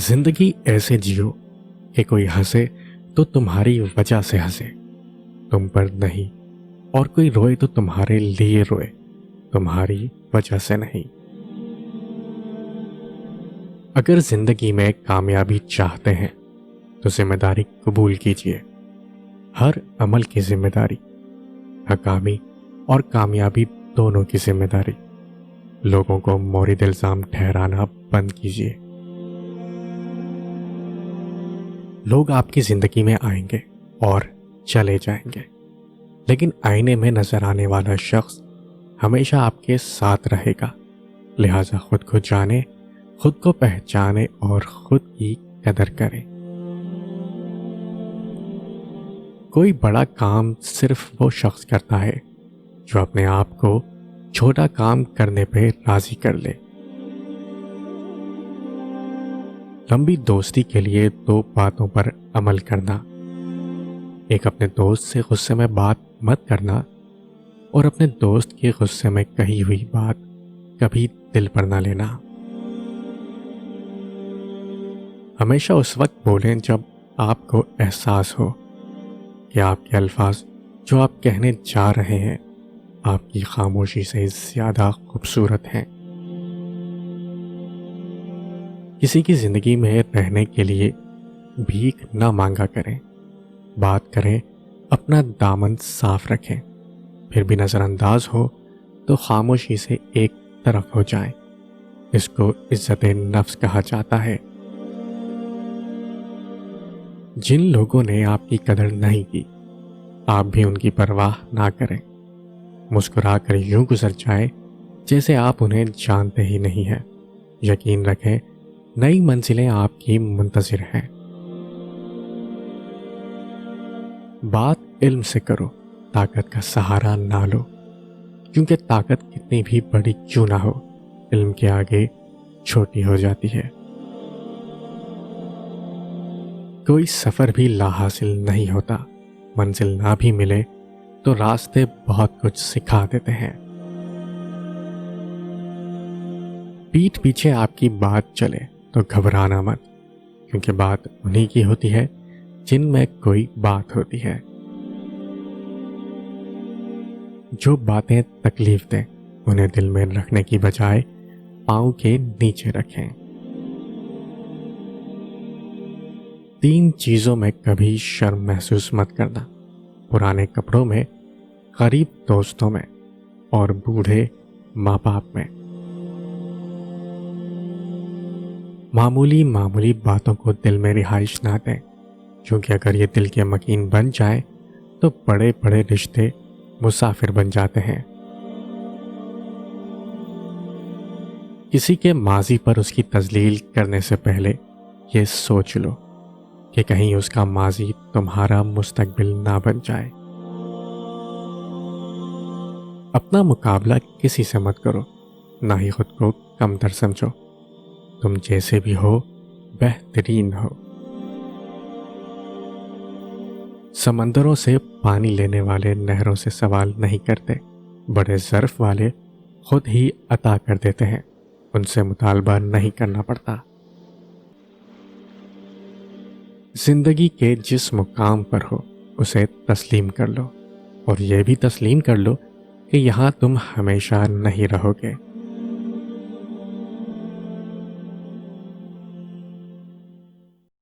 زندگی ایسے جیو کہ کوئی ہنسے تو تمہاری وجہ سے ہنسے، تم پر نہیں، اور کوئی روئے تو تمہارے لیے روئے، تمہاری وجہ سے نہیں۔ اگر زندگی میں کامیابی چاہتے ہیں تو ذمہ داری قبول کیجیے، ہر عمل کی ذمہ داری، ناکامی اور کامیابی دونوں کی ذمہ داری۔ لوگوں کو مورد الزام ٹھہرانا بند کیجیے۔ لوگ آپ کی زندگی میں آئیں گے اور چلے جائیں گے، لیکن آئینے میں نظر آنے والا شخص ہمیشہ آپ کے ساتھ رہے گا۔ لہٰذا خود کو جانے، خود کو پہچانے اور خود کی قدر کریں۔ کوئی بڑا کام صرف وہ شخص کرتا ہے جو اپنے آپ کو چھوٹا کام کرنے پہ راضی کر لے۔ لمبی دوستی کے لیے دو باتوں پر عمل کرنا: ایک، اپنے دوست سے غصے میں بات مت کرنا، اور اپنے دوست کے غصے میں کہی ہوئی بات کبھی دل پر نہ لینا۔ ہمیشہ اس وقت بولیں جب آپ کو احساس ہو کہ آپ کے الفاظ جو آپ کہنے جا رہے ہیں آپ کی خاموشی سے زیادہ خوبصورت ہیں۔ کسی کی زندگی میں رہنے کے لیے بھیک نہ مانگا کریں، بات کریں، اپنا دامن صاف رکھیں، پھر بھی نظر انداز ہو تو خاموشی سے ایک طرف ہو جائیں۔ اس کو عزت نفس کہا جاتا ہے۔ جن لوگوں نے آپ کی قدر نہیں کی، آپ بھی ان کی پرواہ نہ کریں۔ مسکرا کر یوں گزر جائیں جیسے آپ انہیں جانتے ہی نہیں ہیں۔ یقین رکھیں، نئی منزلیں آپ کی منتظر ہیں۔ بات علم سے کرو، طاقت کا سہارا نہ لو، کیونکہ طاقت کتنی بھی بڑی کیوں نہ ہو، علم کے آگے چھوٹی ہو جاتی ہے۔ کوئی سفر بھی لا حاصل نہیں ہوتا، منزل نہ بھی ملے تو راستے بہت کچھ سکھا دیتے ہیں۔ پیٹھ پیچھے آپ کی بات چلے تو گھبرانا مت، کیونکہ بات انہی کی ہوتی ہے جن میں کوئی بات ہوتی ہے۔ جو باتیں تکلیف دیں انہیں دل میں رکھنے کی بجائے پاؤں کے نیچے رکھیں۔ 3 چیزوں میں کبھی شرم محسوس مت کرنا: پرانے کپڑوں میں، غریب دوستوں میں، اور بوڑھے ماں باپ میں۔ معمولی باتوں کو دل میں رہائش نہ دیں، کیونکہ اگر یہ دل کے مکین بن جائیں تو بڑے بڑے رشتے مسافر بن جاتے ہیں۔ کسی کے ماضی پر اس کی تذلیل کرنے سے پہلے یہ سوچ لو کہ کہیں اس کا ماضی تمہارا مستقبل نہ بن جائے۔ اپنا مقابلہ کسی سے مت کرو، نہ ہی خود کو کم تر سمجھو۔ تم جیسے بھی ہو بہترین ہو۔ سمندروں سے پانی لینے والے نہروں سے سوال نہیں کرتے، بڑے ظرف والے خود ہی عطا کر دیتے ہیں، ان سے مطالبہ نہیں کرنا پڑتا۔ زندگی کے جس مقام پر ہو اسے تسلیم کر لو، اور یہ بھی تسلیم کر لو کہ یہاں تم ہمیشہ نہیں رہو گے۔